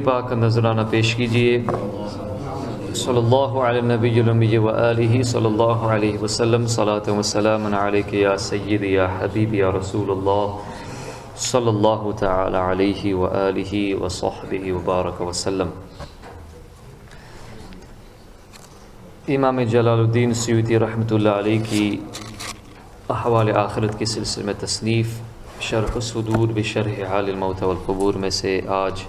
پاک نذرانہ پیش کیجیے۔ صلی اللہ علی النبی الامی و آلہ صلی اللہ علیہ وسلم، صلاۃ و سلام علیک یا سیدی یا حبیبی یا رسول اللہ صلی اللہ تعالی علیہ و آلہ و صحبہ وبارک وسلم۔ امام جلال الدین سیوطی رحمۃ اللہ علیہ کی احوال آخرت کی سلسلے میں تصنیف شرح الصدور بشرح حال الموت والقبور میں سے آج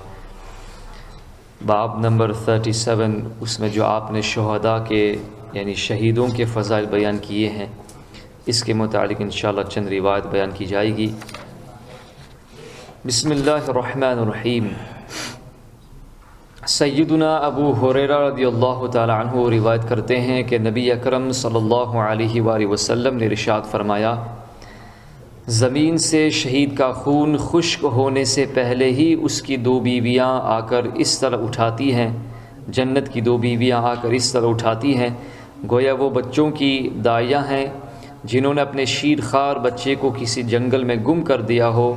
باب نمبر 37، اس میں جو آپ نے شہداء کے یعنی شہیدوں کے فضائل بیان کیے ہیں، اس کے متعلق انشاءاللہ چند روایت بیان کی جائے گی۔ بسم اللہ الرحمن الرحیم۔ سیدنا ابو ہریرہ رضی اللہ تعالی عنہ روایت کرتے ہیں کہ نبی اکرم صلی اللہ علیہ وآلہ وسلم نے ارشاد فرمایا، زمین سے شہید کا خون خشک ہونے سے پہلے ہی اس کی دو بیویاں آ کر اس طرح اٹھاتی ہیں، جنت کی دو بیویاں آ کر اس طرح اٹھاتی ہیں گویا وہ بچوں کی دائیاں ہیں جنہوں نے اپنے شیر خوار بچے کو کسی جنگل میں گم کر دیا ہو،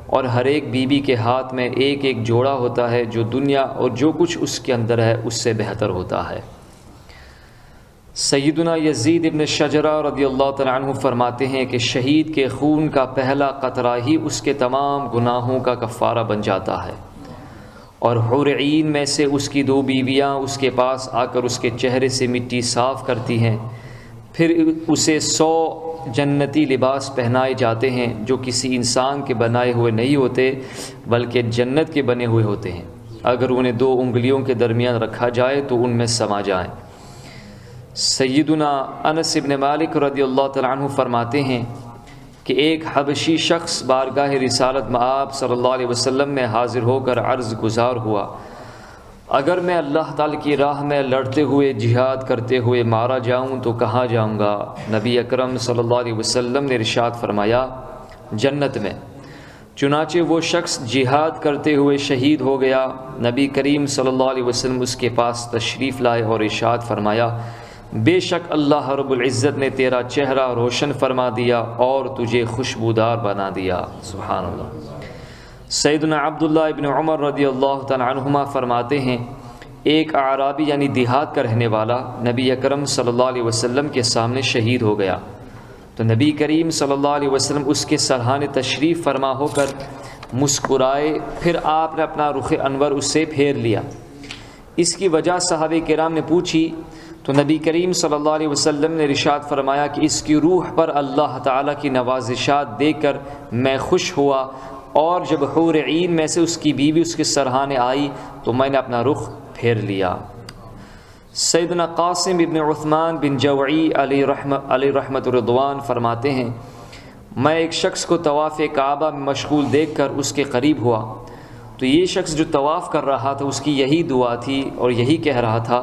اور ہر ایک بیوی کے ہاتھ میں ایک ایک جوڑا ہوتا ہے جو دنیا اور جو کچھ اس کے اندر ہے اس سے بہتر ہوتا ہے۔ سیدنا یزید ابن شجرہ رضی اللہ تعالیٰ عنہ فرماتے ہیں کہ شہید کے خون کا پہلا قطرہ ہی اس کے تمام گناہوں کا کفارہ بن جاتا ہے، اور حور عین میں سے اس کی دو بیویاں اس کے پاس آ کر اس کے چہرے سے مٹی صاف کرتی ہیں، پھر اسے 100 جنتی لباس پہنائے جاتے ہیں جو کسی انسان کے بنائے ہوئے نہیں ہوتے بلکہ جنت کے بنے ہوئے ہوتے ہیں، اگر انہیں 2 انگلیوں کے درمیان رکھا جائے تو ان میں سما جائیں۔ سیدنا انس ابن مالک رضی اللہ تعالیٰ عنہ فرماتے ہیں کہ ایک حبشی شخص بارگاہ رسالت مآب صلی اللہ علیہ وسلم میں حاضر ہو کر عرض گزار ہوا، اگر میں اللہ تعالی کی راہ میں لڑتے ہوئے جہاد کرتے ہوئے مارا جاؤں تو کہاں جاؤں گا؟ نبی اکرم صلی اللہ علیہ وسلم نے ارشاد فرمایا، جنت میں۔ چنانچہ وہ شخص جہاد کرتے ہوئے شہید ہو گیا۔ نبی کریم صلی اللہ علیہ وسلم اس کے پاس تشریف لائے اور ارشاد فرمایا، بے شک اللہ رب العزت نے تیرا چہرہ روشن فرما دیا اور تجھے خوشبودار بنا دیا۔ سبحان اللہ۔ سیدنا عبداللہ ابن عمر رضی اللہ تعالی عنہما فرماتے ہیں، ایک اعرابی یعنی دیہات کا رہنے والا نبی اکرم صلی اللہ علیہ وسلم کے سامنے شہید ہو گیا تو نبی کریم صلی اللہ علیہ وسلم اس کے سرحان تشریف فرما ہو کر مسکرائے، پھر آپ نے اپنا رخ انور اس سے پھیر لیا۔ اس کی وجہ صحابہ کرام نے پوچھی تو نبی کریم صلی اللہ علیہ وسلم نے ارشاد فرمایا کہ اس کی روح پر اللہ تعالیٰ کی نوازشات دیکھ کر میں خوش ہوا، اور جب حور عین میں سے اس کی بیوی اس کے سرحانے آئی تو میں نے اپنا رخ پھیر لیا۔ سیدنا قاسم ابن عثمان بن جوعی علیہ رحمت الرضوان فرماتے ہیں، میں ایک شخص کو طواف کعبہ میں مشغول دیکھ کر اس کے قریب ہوا تو یہ شخص جو طواف کر رہا تھا اس کی یہی دعا تھی اور یہی کہہ رہا تھا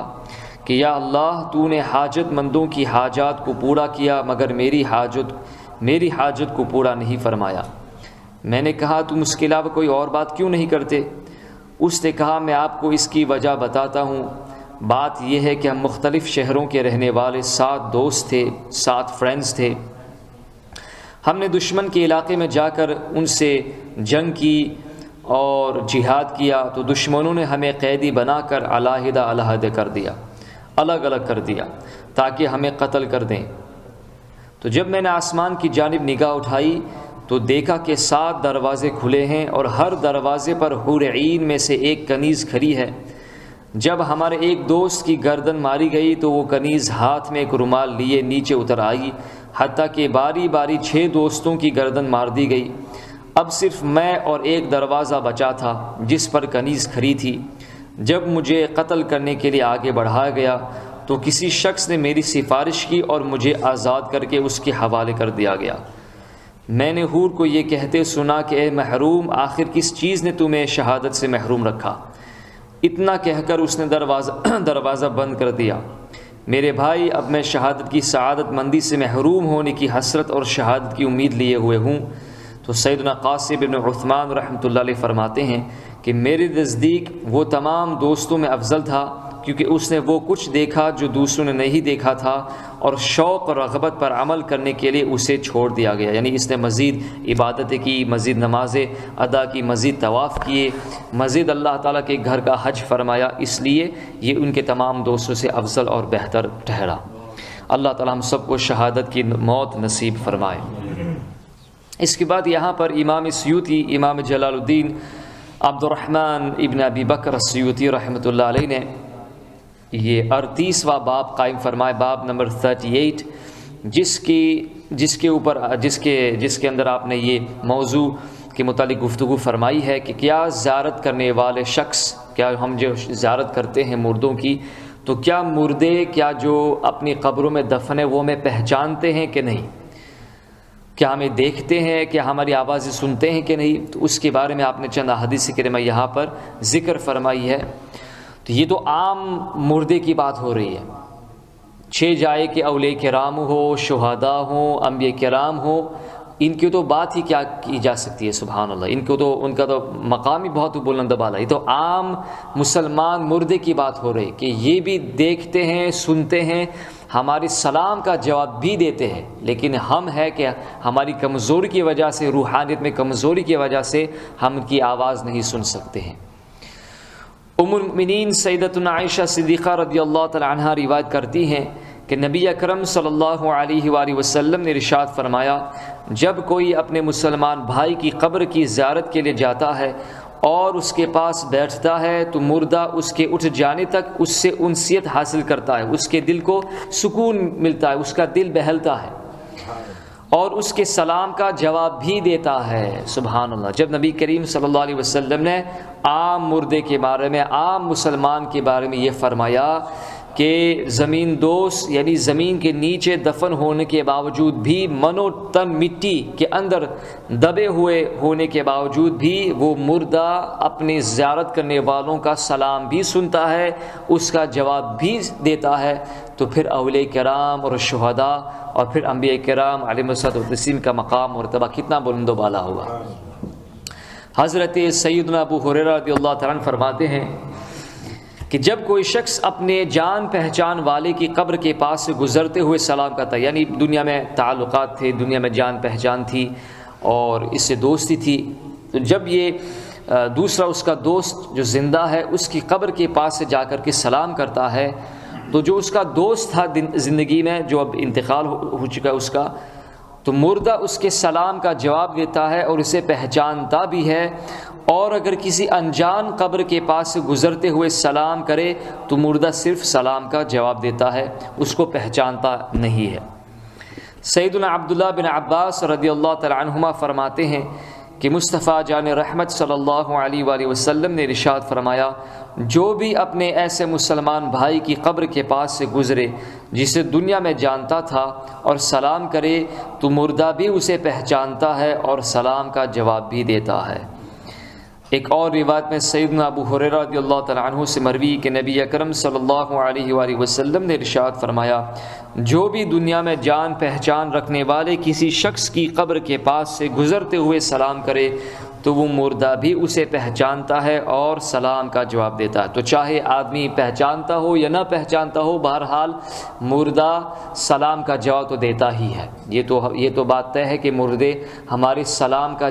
کہ یا اللہ تو نے حاجت مندوں کی حاجات کو پورا کیا مگر میری حاجت کو پورا نہیں فرمایا۔ میں نے کہا تم اس کے علاوہ کوئی اور بات کیوں نہیں کرتے؟ اس نے کہا میں آپ کو اس کی وجہ بتاتا ہوں، بات یہ ہے کہ ہم مختلف شہروں کے رہنے والے 7 دوست تھے، 7 فرینڈز تھے۔ ہم نے دشمن کے علاقے میں جا کر ان سے جنگ کی اور جہاد کیا تو دشمنوں نے ہمیں قیدی بنا کر علیحدہ کر دیا، الگ الگ کر دیا تاکہ ہمیں قتل کر دیں۔ تو جب میں نے آسمان کی جانب نگاہ اٹھائی تو دیکھا کہ 7 دروازے کھلے ہیں اور ہر دروازے پر حور عین میں سے ایک کنیز کھڑی ہے۔ جب ہمارے ایک دوست کی گردن ماری گئی تو وہ کنیز ہاتھ میں ایک رومال لیے نیچے اتر آئی، حتیٰ کہ باری باری 6 دوستوں کی گردن مار دی گئی۔ اب صرف میں اور ایک دروازہ بچا تھا جس پر کنیز کھڑی تھی۔ جب مجھے قتل کرنے کے لیے آگے بڑھایا گیا تو کسی شخص نے میری سفارش کی اور مجھے آزاد کر کے اس کے حوالے کر دیا گیا۔ میں نے حور کو یہ کہتے سنا کہ اے محروم، آخر کس چیز نے تمہیں شہادت سے محروم رکھا؟ اتنا کہہ کر اس نے دروازہ بند کر دیا۔ میرے بھائی، اب میں شہادت کی سعادت مندی سے محروم ہونے کی حسرت اور شہادت کی امید لیے ہوئے ہوں۔ تو سیدنا قاسم بن عثمان رحمۃ اللہ علیہ فرماتے ہیں کہ میرے نزدیک وہ تمام دوستوں میں افضل تھا کیونکہ اس نے وہ کچھ دیکھا جو دوسروں نے نہیں دیکھا تھا، اور شوق اور رغبت پر عمل کرنے کے لیے اسے چھوڑ دیا گیا، یعنی اس نے مزید عبادتیں کی، مزید نمازیں ادا کی، مزید طواف کیے، مزید اللہ تعالیٰ کے گھر کا حج فرمایا، اس لیے یہ ان کے تمام دوستوں سے افضل اور بہتر ٹھہرا۔ اللہ تعالیٰ ہم سب کو شہادت کی موت نصیب فرمائے۔ اس کے بعد یہاں پر امام سیوطی، امام جلال الدین عبد الرحمن ابن ابی بکر السیوطی رحمۃ اللہ علیہ نے یہ 38واں باب قائم فرمائے، باب نمبر 38، جس کے اندر آپ نے یہ موضوع کے متعلق گفتگو فرمائی ہے کہ کیا زیارت کرنے والے شخص، کیا ہم جو زیارت کرتے ہیں مردوں کی، تو کیا مردے کیا جو اپنی قبروں میں دفن ہے وہ ہمیں پہچانتے ہیں کہ نہیں، کیا ہمیں دیکھتے ہیں، کیا ہماری آوازیں سنتے ہیں کہ نہیں؟ تو اس کے بارے میں آپ نے چند احادیث کریمہ یہاں پر ذکر فرمائی ہے۔ تو یہ تو عام مردے کی بات ہو رہی ہے، 6 جائے کہ اولیاء کرام ہو، شہداء ہوں، انبیاء کرام ہو، ان کی تو بات ہی کیا کی جا سکتی ہے، سبحان اللہ، ان کا تو مقام ہی بہت بلند بالا۔ یہ تو عام مسلمان مردے کی بات ہو رہی کہ یہ بھی دیکھتے ہیں، سنتے ہیں، ہمارے سلام کا جواب بھی دیتے ہیں، لیکن ہم ہے کہ ہماری کمزوری کی وجہ سے، روحانیت میں کمزوری کی وجہ سے ہم ان کی آواز نہیں سن سکتے ہیں۔ ام المؤمنین سیدتنا عائشہ صدیقہ رضی اللہ تعالی عنہا روایت کرتی ہیں کہ نبی اکرم صلی اللہ علیہ وآلہ وسلم نے ارشاد فرمایا، جب کوئی اپنے مسلمان بھائی کی قبر کی زیارت کے لیے جاتا ہے اور اس کے پاس بیٹھتا ہے تو مردہ اس کے اٹھ جانے تک اس سے انسیت حاصل کرتا ہے، اس کے دل کو سکون ملتا ہے، اس کا دل بہلتا ہے اور اس کے سلام کا جواب بھی دیتا ہے، سبحان اللہ۔ جب نبی کریم صلی اللہ علیہ وسلم نے عام مردے کے بارے میں، عام مسلمان کے بارے میں یہ فرمایا کہ زمین دوست یعنی زمین کے نیچے دفن ہونے کے باوجود بھی، من و تن مٹی کے اندر دبے ہوئے ہونے کے باوجود بھی، وہ مردہ اپنی زیارت کرنے والوں کا سلام بھی سنتا ہے، اس کا جواب بھی دیتا ہے، تو پھر اولیاء کرام اور شہداء اور پھر انبیاء کرام علیہم السلام کا مقام مرتبہ کتنا بلند و بالا ہوا۔ حضرت سیدنا ابو ہریرہ رضی اللہ تعالیٰ عنہ فرماتے ہیں کہ جب کوئی شخص اپنے جان پہچان والے کی قبر کے پاس سے گزرتے ہوئے سلام کرتا ہے، یعنی دنیا میں تعلقات تھے، دنیا میں جان پہچان تھی اور اس سے دوستی تھی، تو جب یہ دوسرا اس کا دوست جو زندہ ہے اس کی قبر کے پاس سے جا کر کے سلام کرتا ہے، تو جو اس کا دوست تھا زندگی میں جو اب انتقال ہو چکا ہے اس کا، تو مردہ اس کے سلام کا جواب دیتا ہے اور اسے پہچانتا بھی ہے، اور اگر کسی انجان قبر کے پاس سے گزرتے ہوئے سلام کرے تو مردہ صرف سلام کا جواب دیتا ہے، اس کو پہچانتا نہیں ہے۔ سیدنا عبداللہ بن عباس رضی اللہ تعالی عنہما فرماتے ہیں کہ مصطفیٰ جان رحمت صلی اللہ علیہ وآلہ وسلم نے ارشاد فرمایا، جو بھی اپنے ایسے مسلمان بھائی کی قبر کے پاس سے گزرے جسے دنیا میں جانتا تھا اور سلام کرے تو مردہ بھی اسے پہچانتا ہے اور سلام کا جواب بھی دیتا ہے۔ ایک اور روایت میں سیدنا ابو ہریرہ رضی اللہ تعالیٰ عنہ سے مروی کہ نبی اکرم صلی اللہ علیہ وآلہ وسلم نے ارشاد فرمایا، جو بھی دنیا میں جان پہچان رکھنے والے کسی شخص کی قبر کے پاس سے گزرتے ہوئے سلام کرے تو وہ مردہ بھی اسے پہچانتا ہے اور سلام کا جواب دیتا ہے۔ تو چاہے آدمی پہچانتا ہو یا نہ پہچانتا ہو، بہرحال مردہ سلام کا جواب تو دیتا ہی ہے۔ یہ تو بات طے ہے کہ مردے ہمارے سلام کا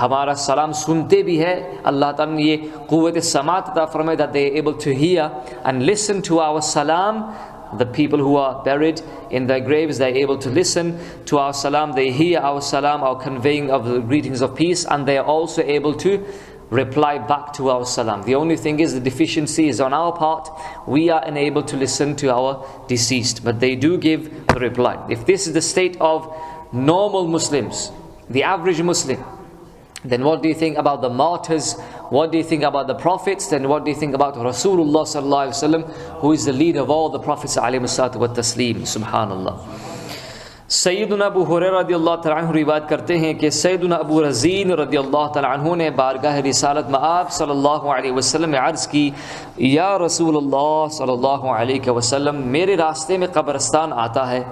ہمارا سلام سنتے بھی ہے۔ اللہ تعالیٰ نے یہ قوت سماعت عطا فرمائی that they are able to hear and listen to our salam. The people who are buried in their graves, they are able to listen to our salam, they hear our salam, our conveying of the greetings of peace, and they are also able to reply back to our salam. The only thing is the deficiency is on our part. We are unable to listen to our deceased, but they do give the reply. If this is the state of normal Muslims, the average Muslim, then what do you think about the martyrs? What do you think about the prophets? Then what do you think about Rasulullah sallallahu alaihi wasallam, who is the leader of all the prophets alayhi salatu wa taslim? Subhanallah. سیدنا ابو ہریرہ رضی اللہ تعالیٰ عنہ روایت کرتے ہیں کہ سیدنا ابو رزین رضی اللہ تعالیٰ عنہ نے بارگاہ رسالت میں آپ صلی اللہ علیہ وسلم میں عرض کی، یا رسول اللہ صلی اللہ علیہ وسلم، میرے راستے میں قبرستان آتا ہے،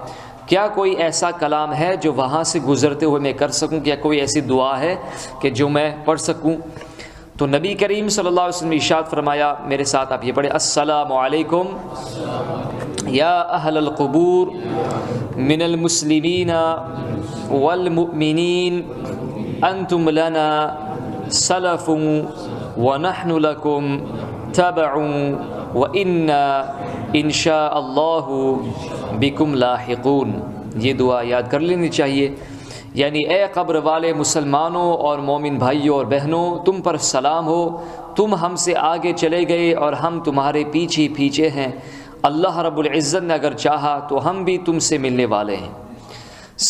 کیا کوئی ایسا کلام ہے جو وہاں سے گزرتے ہوئے میں کر سکوں؟ کیا کوئی ایسی دعا ہے کہ جو میں پڑھ سکوں؟ تو نبی کریم صلی اللہ علیہ وسلم نے ارشاد فرمایا، میرے ساتھ آپ یہ پڑھیں، السلام علیکم یا اہل القبور من المسلمین والمؤمنین انتم لنا سلف ونحن لکم تبع وإنا ان شاء اللہ بکم لاحقون۔ یہ دعا یاد کر لینی چاہیے، یعنی اے قبر والے مسلمانوں اور مومن بھائیوں اور بہنوں، تم پر سلام ہو، تم ہم سے آگے چلے گئے اور ہم تمہارے پیچھے پیچھے ہیں، اللہ رب العزت نے اگر چاہا تو ہم بھی تم سے ملنے والے ہیں۔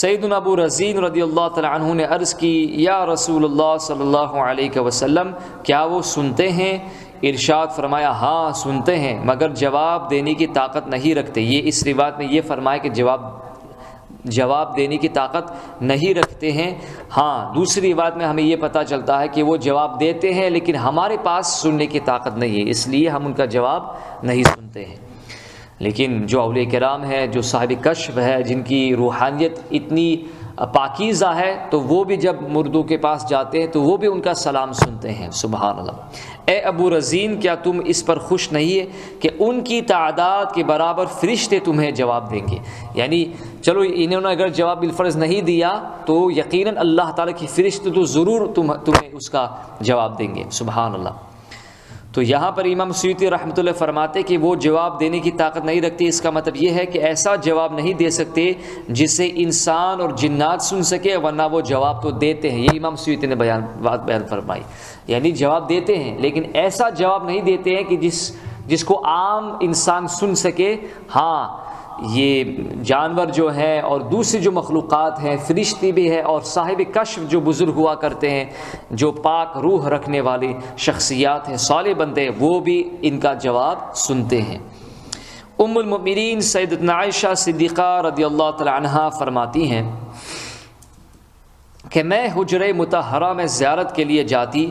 سیدنا ابو رزین رضی اللہ تعالی عنہ نے عرض کی، یا رسول اللہ صلی اللہ علیہ وسلم، کیا وہ سنتے ہیں؟ ارشاد فرمایا، ہاں سنتے ہیں، مگر جواب دینے کی طاقت نہیں رکھتے۔ یہ اس روایت میں یہ فرمایا کہ جواب دینے کی طاقت نہیں رکھتے ہیں۔ ہاں دوسری روایت میں ہمیں یہ پتہ چلتا ہے کہ وہ جواب دیتے ہیں لیکن ہمارے پاس سننے کی طاقت نہیں ہے، اس لیے ہم ان کا جواب نہیں سنتے ہیں۔ لیکن جو اولیاء کرام ہے، جو صاحب کشف ہے، جن کی روحانیت اتنی پاکیزہ ہے، تو وہ بھی جب مردوں کے پاس جاتے ہیں تو وہ بھی ان کا سلام سنتے ہیں۔ سبحان اللہ۔ اے ابو رزین، کیا تم اس پر خوش نہیں ہے کہ ان کی تعداد کے برابر فرشتے تمہیں جواب دیں گے؟ یعنی چلو انہوں نے اگر جواب بالفرض نہیں دیا تو یقیناً اللہ تعالیٰ کی فرشتے تو ضرور تمہیں اس کا جواب دیں گے۔ سبحان اللہ۔ تو یہاں پر امام سیوطی رحمۃ اللہ فرماتے کہ وہ جواب دینے کی طاقت نہیں رکھتی، اس کا مطلب یہ ہے کہ ایسا جواب نہیں دے سکتے جسے انسان اور جنات سن سکے، ورنہ وہ جواب تو دیتے ہیں۔ یہ امام سیوطی نے بات بیان فرمائی، یعنی جواب دیتے ہیں لیکن ایسا جواب نہیں دیتے ہیں کہ جس کو عام انسان سن سکے۔ ہاں یہ جانور جو ہیں اور دوسری جو مخلوقات ہیں، فرشتے بھی ہیں اور صاحب کشف جو بزرگ ہوا کرتے ہیں، جو پاک روح رکھنے والی شخصیات ہیں، صالح بندے، وہ بھی ان کا جواب سنتے ہیں۔ ام المؤمنین سیدتنا عائشہ صدیقہ رضی اللہ تعالی عنہا فرماتی ہیں کہ میں حجرہ مطہرہ میں زیارت کے لیے جاتی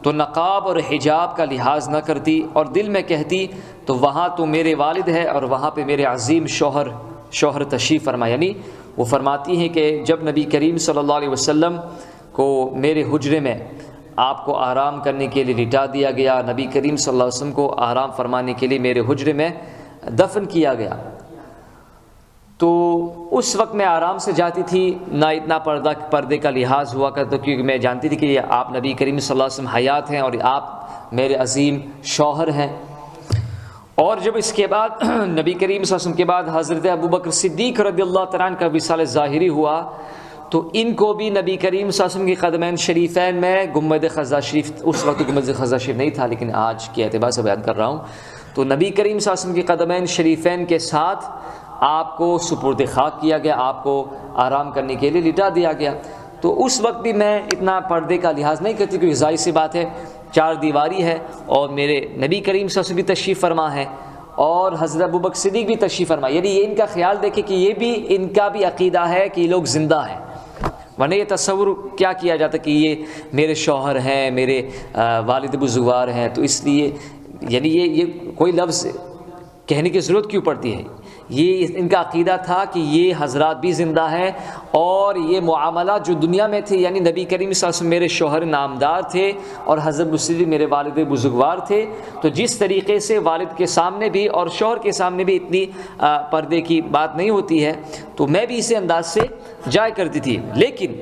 تو نقاب اور حجاب کا لحاظ نہ کرتی اور دل میں کہتی تو وہاں تو میرے والد ہے اور وہاں پہ میرے عظیم شوہر تشریف فرما۔ یعنی وہ فرماتی ہیں کہ جب نبی کریم صلی اللہ علیہ وسلم کو میرے حجرے میں آپ کو آرام کرنے کے لیے لٹا دیا گیا، نبی کریم صلی اللہ علیہ وسلم کو آرام فرمانے کے لیے میرے حجرے میں دفن کیا گیا، تو اس وقت میں آرام سے جاتی تھی، نہ اتنا پردے کا لحاظ ہوا کرتا، کیونکہ میں جانتی تھی کہ آپ نبی کریم صلی اللہ علیہ وسلم حیات ہیں اور آپ میرے عظیم شوہر ہیں۔ اور جب اس کے بعد نبی کریم صلی اللہ علیہ وسلم کے بعد حضرت ابوبکر صدیق رضی اللہ تعالیٰ عنہ کا وصال ظاہری ہوا، تو ان کو بھی نبی کریم صلی اللہ علیہ وسلم کے قدمین شریفین میں گنبد خضرا شریف، اس وقت گنبد خضرا شریف نہیں تھا لیکن آج کے اعتبار سے بیان کر رہا ہوں، تو نبی کریم صلی اللہ علیہ وسلم کے قدمین شریفین کے ساتھ آپ کو سپرد خاک کیا گیا، آپ کو آرام کرنے کے لیے لٹا دیا گیا۔ تو اس وقت بھی میں اتنا پردے کا لحاظ نہیں کرتی، کیونکہ ظاہر سی بات ہے چار دیواری ہے اور میرے نبی کریم صلی اللہ علیہ وسلم بھی تشریف فرما ہے اور حضرت ابوبکر صدیق بھی تشریف فرما، یعنی یہ ان کا خیال دیکھیں کہ یہ بھی ان کا بھی عقیدہ ہے کہ یہ لوگ زندہ ہیں، ورنہ یہ تصور کیا کیا جاتا کہ یہ میرے شوہر ہیں، میرے والد بزرگوار ہیں، تو اس لیے یعنی یہ کوئی لفظ کہنے کی ضرورت کیوں پڑتی ہے؟ یہ ان کا عقیدہ تھا کہ یہ حضرات بھی زندہ ہیں اور یہ معاملات جو دنیا میں تھے، یعنی نبی کریم صلی اللہ علیہ وسلم میرے شوہر نامدار تھے اور حضرت مسلم میرے والد بزرگوار تھے، تو جس طریقے سے والد کے سامنے بھی اور شوہر کے سامنے بھی اتنی پردے کی بات نہیں ہوتی ہے، تو میں بھی اسی انداز سے جایا کرتی تھی۔ لیکن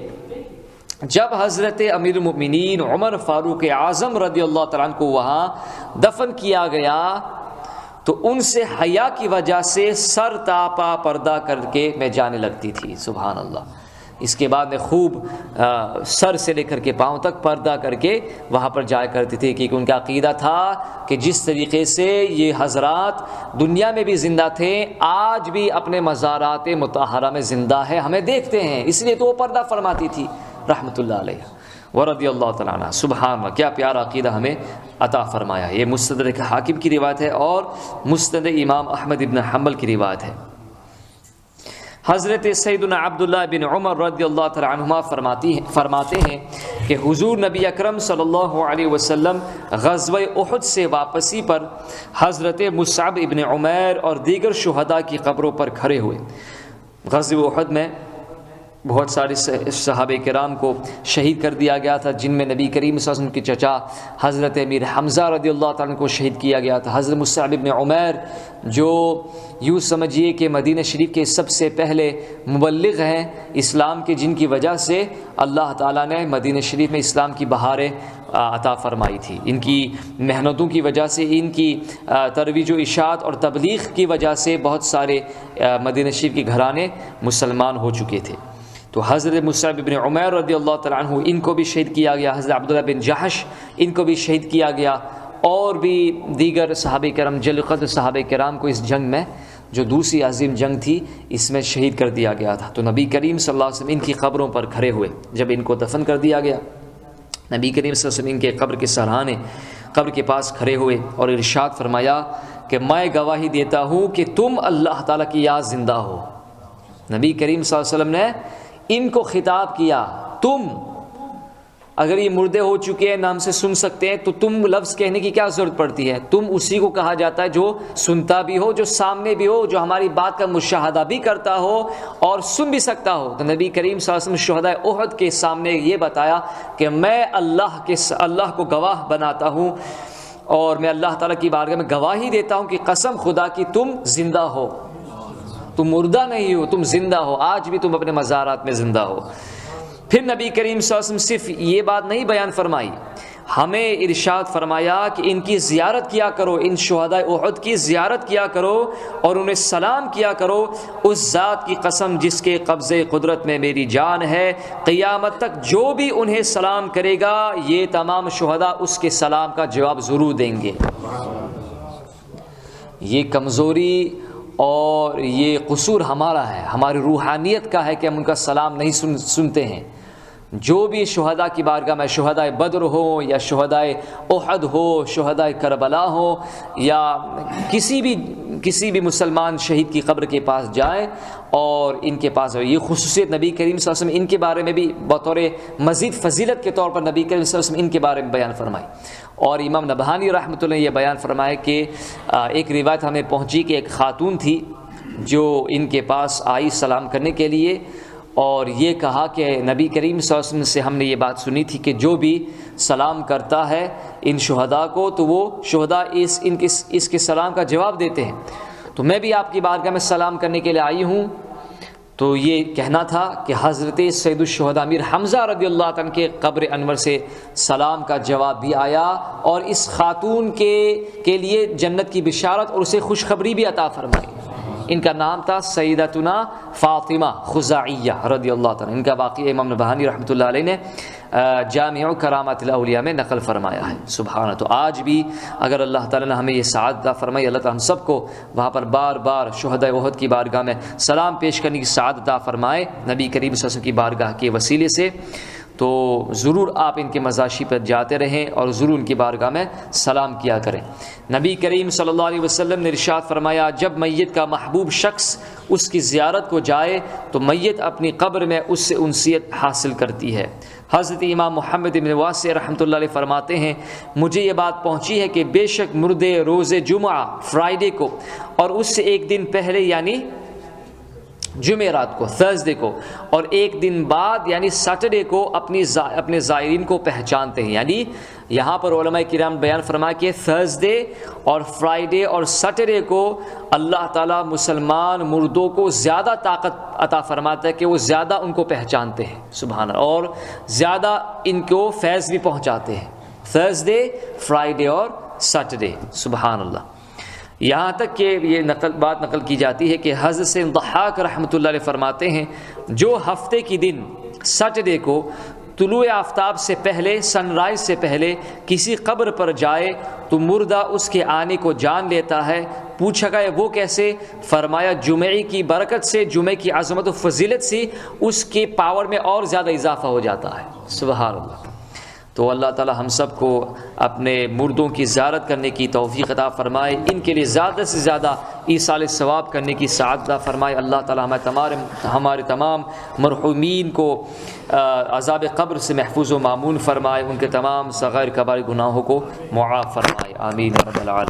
جب حضرت امیر المؤمنین عمر فاروق اعظم رضی اللہ تعالیٰ عنہ کو وہاں دفن کیا گیا تو ان سے حیا کی وجہ سے سر تاپا پردہ کر کے میں جانے لگتی تھی۔ سبحان اللہ۔ اس کے بعد میں خوب سر سے لے کر کے پاؤں تک پردہ کر کے وہاں پر جایا کرتی تھی، کیونکہ ان کا عقیدہ تھا کہ جس طریقے سے یہ حضرات دنیا میں بھی زندہ تھے، آج بھی اپنے مزارات مطہرہ میں زندہ ہے، ہمیں دیکھتے ہیں، اس لیے تو وہ پردہ فرماتی تھی رحمۃ اللہ علیہ ورضی اللہ تعالیٰ عنہ۔ سبحان اللہ، کیا پیارا عقیدہ ہمیں عطا فرمایا۔ یہ مستدرک حاکم کی روایت ہے اور مسند امام احمد بن حنبل کی روایت ہے۔ حضرت سیدنا عبداللہ بن عمر رضی اللہ تعالیٰ عنہما فرماتے ہیں کہ حضور نبی اکرم صلی اللہ علیہ وسلم غزوہ احد سے واپسی پر حضرت مصعب ابن عمیر اور دیگر شہداء کی قبروں پر کھڑے ہوئے۔ غزوہ احد میں بہت سارے صحابہ کرام کو شہید کر دیا گیا تھا، جن میں نبی کریم صلی اللہ علیہ وسلم کے چچا حضرت امیر حمزہ رضی اللہ تعالیٰ عنہ کو شہید کیا گیا تھا، حضرت مصعب بن عمیر جو یوں سمجھیے کہ مدینہ شریف کے سب سے پہلے مبلغ ہیں اسلام کے، جن کی وجہ سے اللہ تعالیٰ نے مدینہ شریف میں اسلام کی بہاریں عطا فرمائی تھی۔ ان کی محنتوں کی وجہ سے، ان کی ترویج و اشاعت اور تبلیغ کی وجہ سے بہت سارے مدینہ شریف کے گھرانے مسلمان ہو چکے تھے۔ تو حضرت مصعب بن عمیر رضی اللہ تعالیٰ عنہ ان کو بھی شہید کیا گیا، حضرت عبداللہ بن جحش ان کو بھی شہید کیا گیا، اور بھی دیگر صحابہ کرام جلیل قدر صحابہ کرام کو اس جنگ میں، جو دوسری عظیم جنگ تھی، اس میں شہید کر دیا گیا تھا۔ تو نبی کریم صلی اللہ علیہ وسلم ان کی قبروں پر کھڑے ہوئے، جب ان کو دفن کر دیا گیا، نبی کریم صلی اللہ علیہ وسلم ان کے قبر کے سرحانے قبر کے پاس کھڑے ہوئے اور ارشاد فرمایا کہ میں گواہی دیتا ہوں کہ تم اللہ تعالیٰ کی یاد زندہ ہو۔ نبی کریم صلی اللہ علیہ وسلم نے ان کو خطاب کیا، تم اگر یہ مردے ہو چکے ہیں، نام سے سن سکتے ہیں، تو تم لفظ کہنے کی کیا ضرورت پڑتی ہے؟ تم اسی کو کہا جاتا ہے جو سنتا بھی ہو، جو سامنے بھی ہو، جو ہماری بات کا مشاہدہ بھی کرتا ہو اور سن بھی سکتا ہو۔ تو نبی کریم صلی اللہ علیہ وسلم شہدائے احد کے سامنے یہ بتایا کہ میں اللہ کو گواہ بناتا ہوں، اور میں اللہ تعالیٰ کی بارگاہ میں گواہی دیتا ہوں کہ قسم خدا کی تم زندہ ہو، تم مردہ نہیں ہو، تم زندہ ہو، آج بھی تم اپنے مزارات میں زندہ ہو۔ پھر نبی کریم صلی اللہ علیہ وسلم صرف یہ بات نہیں بیان فرمائی، ہمیں ارشاد فرمایا کہ ان کی زیارت کیا کرو، ان شہداء احد کی زیارت کیا کرو اور انہیں سلام کیا کرو، اس ذات کی قسم جس کے قبضے قدرت میں میری جان ہے، قیامت تک جو بھی انہیں سلام کرے گا یہ تمام شہداء اس کے سلام کا جواب ضرور دیں گے۔ یہ کمزوری اور یہ قصور ہمارا ہے، ہماری روحانیت کا ہے کہ ہم ان کا سلام نہیں سنتے ہیں۔ جو بھی شہداء کی بارگاہ میں، شہداء بدر ہو یا شہداء احد ہو، شہداء کربلا ہو، یا کسی بھی مسلمان شہید کی قبر کے پاس جائیں اور ان کے پاس، یہ خصوصیت نبی کریم صلی اللہ علیہ وسلم ان کے بارے میں بھی بطور مزید فضیلت کے طور پر نبی کریم صلی اللہ علیہ وسلم ان کے بارے میں بیان فرمائی۔ اور امام نبہانی رحمۃ اللہ نے یہ بیان فرمایا کہ ایک روایت ہمیں پہنچی کہ ایک خاتون تھی جو ان کے پاس آئی سلام کرنے کے لیے، اور یہ کہا کہ نبی کریم صلی اللہ علیہ وسلم سے ہم نے یہ بات سنی تھی کہ جو بھی سلام کرتا ہے ان شہداء کو تو وہ شہداء اس کے سلام کا جواب دیتے ہیں، تو میں بھی آپ کی بارگاہ میں سلام کرنے کے لیے آئی ہوں۔ تو یہ کہنا تھا کہ حضرت سید الشہداء امیر حمزہ رضی اللہ عنہ کے قبر انور سے سلام کا جواب بھی آیا، اور اس خاتون کے لیے جنت کی بشارت اور اسے خوشخبری بھی عطا فرمائی۔ ان کا نام تھا سیدتنا فاطمہ خزاعیہ رضی اللہ تعالیٰ، ان کا واقعہ امام نبہانی رحمۃ اللہ علیہ نے جامع کرامات الاولیاء میں نقل فرمایا ہے۔ سبحانہ۔ تو آج بھی اگر اللہ تعالیٰ نے ہمیں یہ سعادت عطا فرمائی، اللہ تعالیٰ ہم سب کو وہاں پر بار بار شہداء احد کی بارگاہ میں سلام پیش کرنے کی سعادت عطا فرمائے نبی کریم صلی اللہ علیہ وسلم کی بارگاہ کے وسیلے سے، تو ضرور آپ ان کے مزاشی پر جاتے رہیں اور ضرور ان کی بارگاہ میں سلام کیا کریں۔ نبی کریم صلی اللہ علیہ وسلم نے ارشاد فرمایا، جب میت کا محبوب شخص اس کی زیارت کو جائے تو میت اپنی قبر میں اس سے انسیت حاصل کرتی ہے۔ حضرت امام محمد بن واسع رحمۃ اللہ علیہ فرماتے ہیں، مجھے یہ بات پہنچی ہے کہ بے شک مردے روز جمعہ فرائیڈے کو اور اس سے ایک دن پہلے یعنی جمعرات کو، تھرسڈے کو، اور ایک دن بعد یعنی سیٹرڈے کو اپنے زائرین کو پہچانتے ہیں۔ یعنی یہاں پر علماء کرام بیان فرمایا کہ تھرسڈے اور فرائیڈے اور سیٹرڈے کو اللہ تعالیٰ مسلمان مردوں کو زیادہ طاقت عطا فرماتا ہے کہ وہ زیادہ ان کو پہچانتے ہیں، سبحان اللہ، اور زیادہ ان کو فیض بھی پہنچاتے ہیں، تھرسڈے، فرائیڈے اور سیٹرڈے، سبحان اللہ۔ یہاں تک کہ یہ بات نقل کی جاتی ہے کہ حضرت سے ضحاک رحمۃ اللہ علیہ فرماتے ہیں، جو ہفتے کی دن سیٹرڈے کو طلوع آفتاب سے پہلے، سن رائز سے پہلے کسی قبر پر جائے تو مردہ اس کے آنے کو جان لیتا ہے۔ پوچھا گیا وہ کیسے؟ فرمایا جمعے کی برکت سے، جمعے کی عظمت و فضیلت سے اس کے پاور میں اور زیادہ اضافہ ہو جاتا ہے، سبحان اللہ۔ تو اللہ تعالی ہم سب کو اپنے مردوں کی زیارت کرنے کی توفیق عطا فرمائے، ان کے لیے زیادہ سے زیادہ ایصال ثواب کرنے کی سعادت عطا فرمائے۔ اللہ تعالی ہمارے تمام مرحومین کو عذاب قبر سے محفوظ و مامون فرمائے، ان کے تمام صغائر کبائر گناہوں کو معاف فرمائے، آمین رب العالمین۔